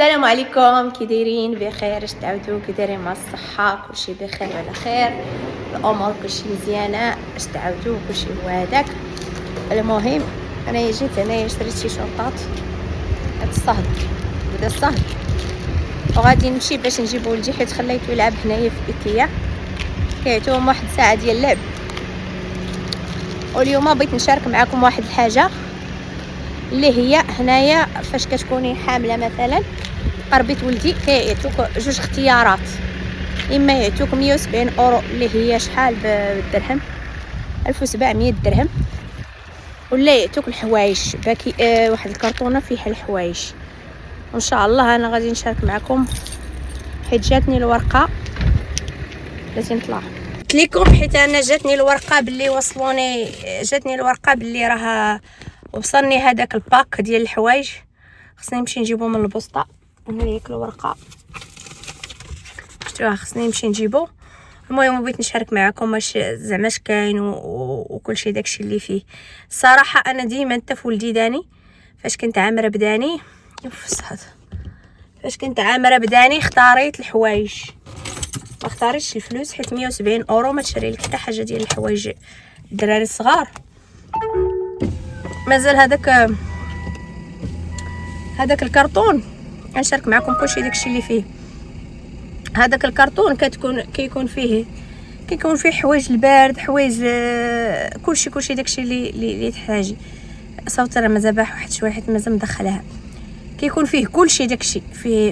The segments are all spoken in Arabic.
السلام عليكم، كي دايرين؟ بخير؟ اش تعاودوا؟ كي دايرين مع الصحه؟ كلشي بخير وعلى خير، الامور كلشي مزيانه. اش تعاودوا؟ كلشي هو هذاك. المهم انا جيت هنايا شريت شي شورطات. هاد الصهد بدا الصهد وغادي نمشي باش نجيبو لجي، حيت خليتو يلعب هنايا في ايكيا، كيعطيوهم واحد الساعه ديال اللعب. واليوم بغيت نشارك معكم واحد الحاجه اللي هي هنايا فاش كتكوني حامله مثلا قربيت ولدي، كيعطوك جوج اختيارات. اما يعطوك 170 اورو اللي هي شحال بالدرهم، 1700 درهم، ولا يعطوك الحوايج باكي واحد الكرتونه فيها الحوايج. وان شاء الله انا غادي نشارك معكم حيت جاتني الورقه. لازم نطلع قلت لكم حيت انا جاتني الورقه باللي وصلوني، جاتني الورقه باللي راه وصلني هذاك الباك ديال الحوايج. خصني نمشي نجيبو من البوسطه. هنا هيك الورقه شفتوها، خصني نمشي نجيبو. المهم بغيت نشارك معكم واش زعما اش كاين وكلشي داكشي اللي فيه. الصراحه انا ديما حتى في ولدي داني فاش كنت عامره بداني فاش كنت عامره بداني اختاريت الحوايج، ما اختاريتش الفلوس، حيت 170 اورو ما تشري لك حتى حاجه ديال الحوايج الدراري الصغار. مازال هذاك الكرتون غنشارك معكم كلشي داكشي اللي فيه. هذاك الكرتون كيكون فيه حوايج البارد، حوايج كلشي داكشي اللي تحتاجي. صوت راه مازال باح واحد شويه حيت مازال مدخلها. كيكون فيه كلشي داكشي،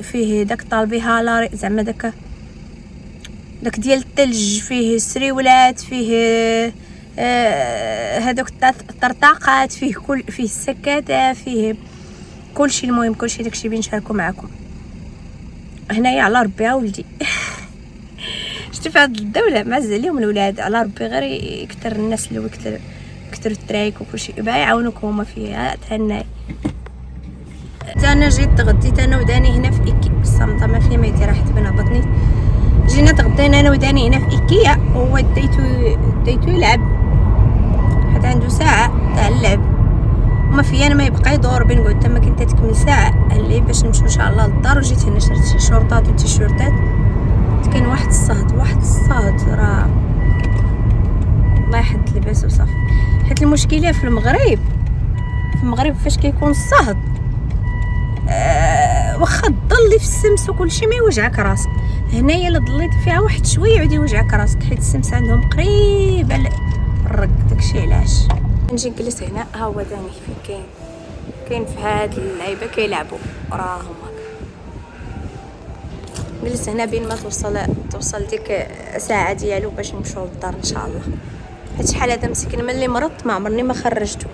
فيه داك طالبي هالاري زعما داك ديال الثلج، فيه السريولات، فيه هذوك الطرطاقات، فيه فيه السكاته، فيه كلشي. المهم كلشي داكشي بنشاركو معكم هنايا على ربي ولدي. شتي في هاد الدوله معز عليهم الولاد، على ربي غير يكثر الناس اللي يكثر الترايك وكلشي يعاونوك هما فيها. تهناي انا جيت تغديت انا وداني هنا في ايكيا الصمطه، ما فيها ما يدير، راح تبان هبطني. جينا تغدينا انا وداني هنا في ايكيا، وهو ديتو يلعب حتى عنده ساعه تاع اللعب، وما فيا انا ما يبقى يدور بين نقعد تما. كنت تكمل ساعه اللي باش نمشيو ان شاء الله للدار. وجيت هنا شريت شي شورطات وتيشيرتات. كان واحد الصهد راه الله يحد لباس وصافي. حيت المشكله في المغرب فاش كيكون الصهد واخا تضلي في الشمس وكلشي ما يوجعك راسك. هنايا الا ضليت فيها واحد شويه يعود يوجعك راسك، حيت الشمس عندهم قريبه الرق. داكشي علاش نجي نجلس هنا. ها هو داني فين كاين في هاد اللعيبه كيلعبوا راهم هكا. نجلس هنا بين ما توصل ديك ساعه ديالو باش نمشيو للدار ان شاء الله. حيت شحال هذا مسكين ملي مرضت ما عمرني ما خرجته.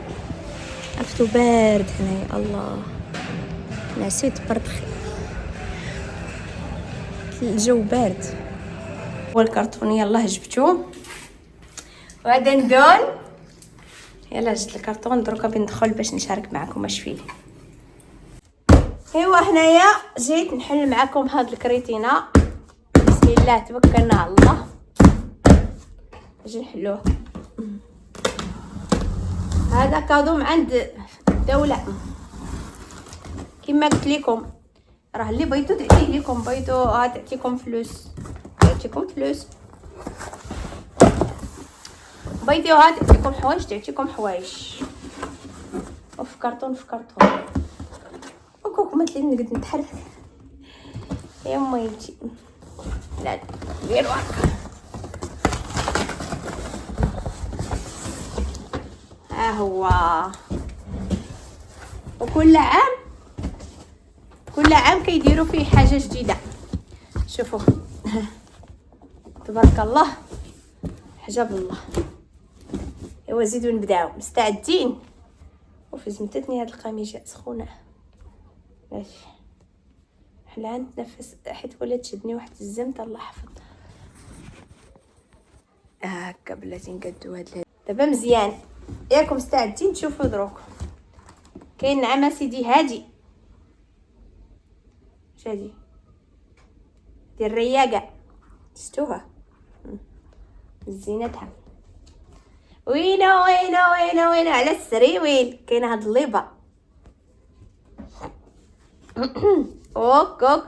عرفتو بارد هنايا، الله نسيت برد، الجو بارد. والكرتون يلاه جبتو وهذا ندون. يلا جبت الكرتون دروكا بندخل باش نشارك معكم واش فيه. ايوا هنايا جيت نحل معكم هاد الكريتينه. بسم الله توكلنا على الله. اجي نحلوه. هذا كادو من عند الدوله كما قلت لكم. راه اللي بغيتو تعطيه لكم، بغيتو تعطيكم فلوس بغيتوها تعطيكم حوايج تعطيكم حوايج. وفي كرتون وكوك ما تلين نقد نتحرك يا ميتي. لا ديروا هكا. ها هو. وكل عام كيديروا فيه حاجه جديده. شوفوا تبارك الله، حجاب الله. ايوا زيدوا نبداو. مستعدين؟ وفي زمتتني هاد القميجه سخونه. ماشي حنا نتنفس حيت ولا تشدني واحد الزمت الله يحفظ. هكا بلاتي نقادو هاد دابا مزيان. ياكم مستعدين؟ تشوفوا دروك كاين نعم سيدي هادي شادي ديال الرياقه شفتوها زينتها. وينو على السريويل كاينه هاد الليبه. اوك اوك.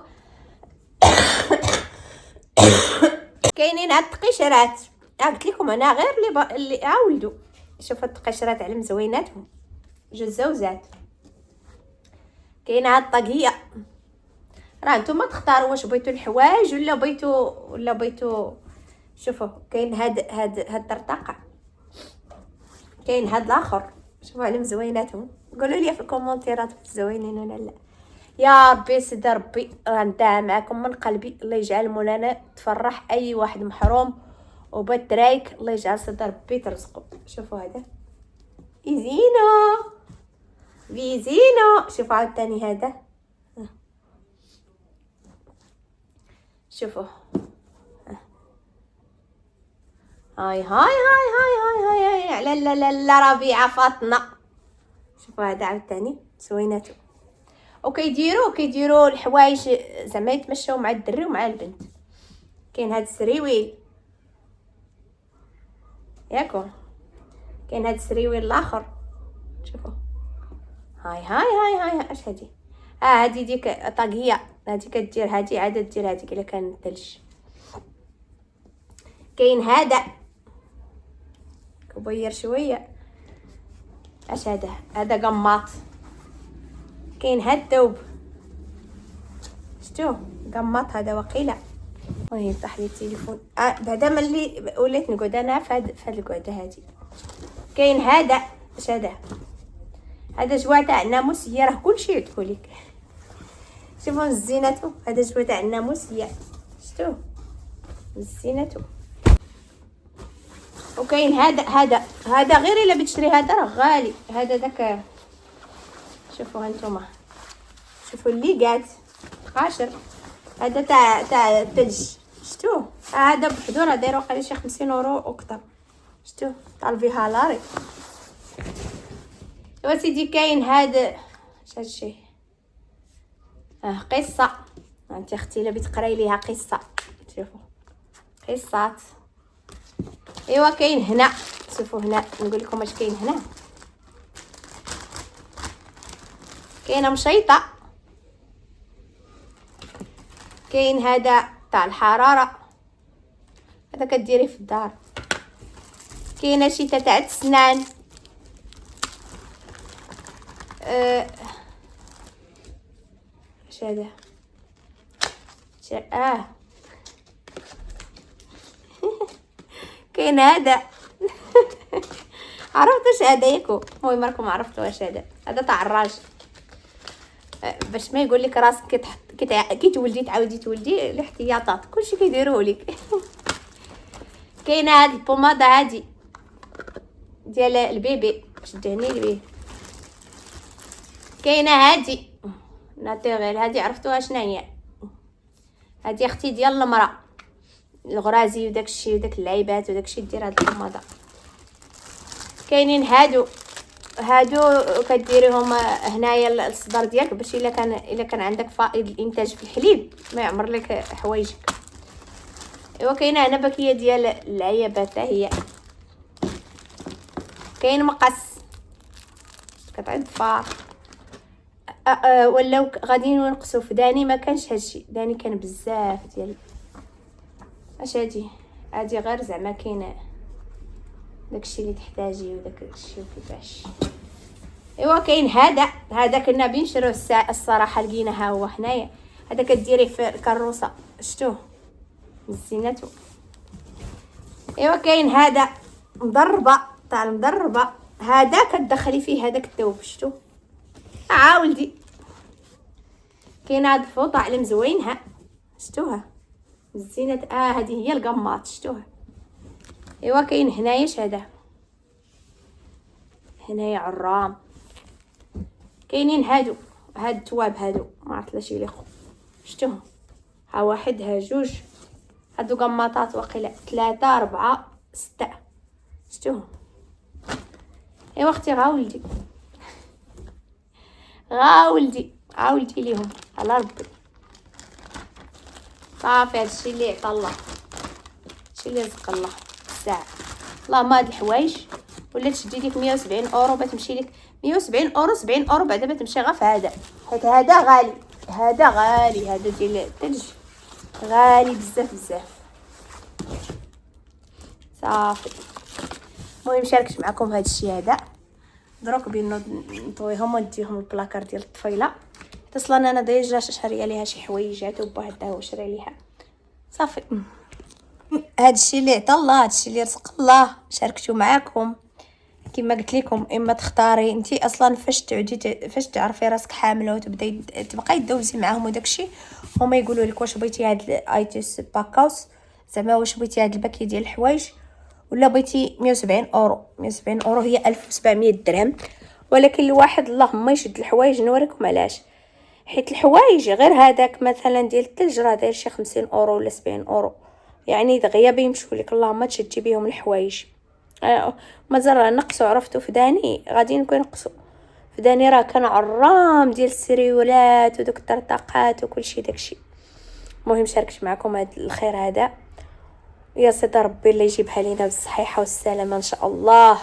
كاينين هاد التقشرات، قلت لكم انا غير اللي ولدوا. شوف هاد التقشرات على مزويناتهم، جوج زوزات. كاينه هاد الطاقيه، راه نتوما تختاروا واش بغيتوا الحوايج ولا بغيتوا. شوفوا كاين هاد الطرطقه، كاين هاد الاخر. شوفوا على مزويناتهم، قولوا لي في الكومونتيرات زوينين ولا لا. يا ربي سيدي ربي راه ندعى معكم من قلبي. الله يجعل مولانا تفرح اي واحد محروم وبالدرايك. الله يجعل سيدي ربي ترزقوا. شوفوا هذا يزينو بيزينو. شوفوا عاوتاني هذا، شوفوا هاي هاي هاي هاي هاي هاي هاي. لا لا لا ربيعه فاطمه. شوفوا هذا عاوتاني زويناتو. وكيديروا الحوايج زعما يتمشاو مع الدري ومع البنت. كاين هاد السريويل ياكو، كاين هاد السريويل الاخر. شوفوا هاي هاي هاي هاي. اش هادي؟ هادي ديك طاقيه، هادي كدير هادي عاد دير هاديك الا كان الثلج. كاين هذا كبير شويه. اش هذا؟ هذا قماط. كاين هاد الثوب، شتو قماط هذا وقيله. وي طاح لي التليفون. بعدا ملي وليت نقعد انا فهاد القعده هادي. كاين هذا، اش هذا؟ هذا جوا تاع الناموسيه، راه كلشي يدخلك. شوفوا الزيناتو، هذا جوا تاع الناموسيه، شتو الزيناتو. وكاين هذا غير الا بتشري هذا راه غالي. هذا داك، شوفوا هانتوما، شوفوا اللي قاعد قاشر. هذا تاع الثلج، شتو هذا بحدو راه دايرو قال شي 50 اورو اكثر. شتو تاع الفيهالاري. ايوا سيدي كاين هذا اش هادشي؟ قصه. انت اختي الا بتقراي ليها قصه. شوفوا قصات. ايوا كاين هنا، شوفوا هنا نقول لكم اش كاين هنا. كاينه مشيطه. كاين هذا تاع الحراره، هذا كديريه في الدار. كاينه شيته تاع السنان. اش هذا؟ كاين هذا. عرفت اش هذا ياكو؟ المهم راكم عرفتوا واش هذا. هذا تاع الراجل، باش ما يقول لك راسك كي تولدي تعاودي تولدي. الاحتياطات كلشي كيديروه لك. كاينه هاد البوماده هادي ديال البيبي باش تدهني بيه. كاينه هادي ناتوريل، هادي عرفتوها شنو هي؟ هادي اختي ديال المراه، الغرازي وداكشي وداك اللعيبات وداكشي دير هاد البوماده. كاينين هادو كديريهم هنايا الصدر ديالك باش الا كان عندك فائض الانتاج في الحليب ما يعمر لك حوايجك. ايوا كاينه هنا باكيه ديال العيابات حتى هي. كاين مقص قطع الضفار. ولاو غاديين ينقصوا في داني، ما كانش هادشي. داني كان بزاف ديال اش هادي غير زعما كاين داكشي اللي تحتاجيه وداك الشيء وكيفاش. ايوا كاين هذا كنا بنشرو الصراحه لقينا ها هو هنايا. هذا كديريه في الكروسه، شتوه مزيناتو. ايوا كاين هذا مضربه تاع المضربه، هذا كتدخلي فيه هذاك الثوب، شتو ولدي. كاين هاد الفوطه على مزوينها، شتوها مزينات. هذه هي القماط، شتوها. ايوا كاين هنايا اش هذا؟ هنايا عرام. كاينين هاد التواب هادو ما عرفت لاش يليقوا، شتوهم. ها واحد ها جوج. هادو قماطات واقيلا 3 4 6، شتوهم. ايوا اختي غاولدي ليهم على ربي. صافي هادشي اللي عطا الله، هادشي اللي رزق الله الساعه. اللهم هاد الحوايج ولا تشدي لك 170 اورو بتمشي لك 170 اورو 70 اورو بعدا بتمشي غير في هذا، حيت هذا غالي. هذا غالي، هذا ديال الثلج غالي بزاف بزاف. صافي المهم شاركت معكم هذا الشيء هذا. دروك بين نطويهم ونديهم البلاكار ديال الطفيله. اصلا انا ديجا شاريه ليها شي حويجات وبا حتى هو شري ليها. صافي هذا الشيء اللي عطا الله، هذا الشيء اللي رزق الله، شاركته معاكم. كما قلت لكم اما تختاري انتي اصلا فاش تعودي فاش تعرفي راسك حامله وتبداي تبقاي دوزي معاهم وداكشي، هما يقولوا لك واش بغيتي هاد الايتيس باكاوس، زعما واش بغيتي هاد الباكي ديال الحوايج ولا بغيتي 170 اورو. 170 اورو هي 1700 درهم. ولكن الواحد اللهم يشد الحوايج نوريكم علاش. حيت الحوايج غير هذاك مثلا ديال الثلج راه داير شي 50 اورو ولا 70 اورو، يعني دغيا بيمشوا لك. اللهم تشدي بهم الحوايج. مازال راه نقصوا، عرفتوا في داني غادي نكون نقصوا في داني، راه كان عرام ديال السريولات ودوك الطرطاقات وكلشي داكشي. المهم شاركت معكم هذا الخير هذا، يا سيدي ربي اللي يجيبها لينا بالصحيحه والسلامه ان شاء الله،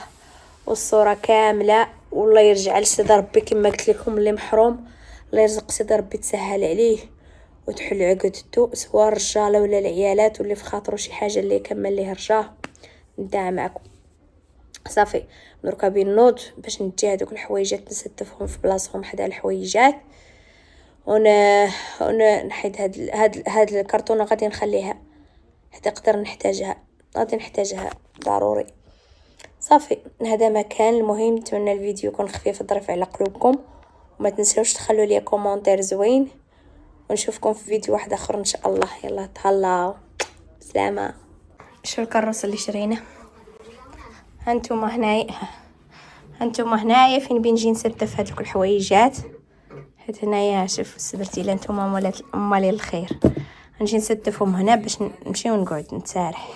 والصوره كامله. والله يرجع لسيدي ربي كما قلت لكم اللي محروم الله يرزق سيدي ربي تسهل عليه وتحل عقدته، سواء الرجاله ولا العيالات، واللي في خاطرو شي حاجه اللي كمل ليه رجاه ندعى معكم. صافي دركا بنوض باش ندي هذوك الحويجات نستفهم في بلاصتهم حدا الحويجات، نحيد هاد الكرتونه غادي نخليها حتى نقدر نحتاجها، غادي نحتاجها ضروري. صافي هذا ما كان. المهم نتمنى الفيديو يكون خفيف ظريف على قلوبكم، وما تنساوش تخلوا لي كومونتير زوين، ونشوفكم في فيديو واحد اخر ان شاء الله. يلا تهلاو، سلامه. شو الكروس اللي شريناه؟ هانتوما هنايا فين بنجي نستف هذوك الحويجات. حيت هنايا شوف صبرتي لانتوما مالي الخير، نجي نستفهم هنا باش نمشي ونقعد نتسارح.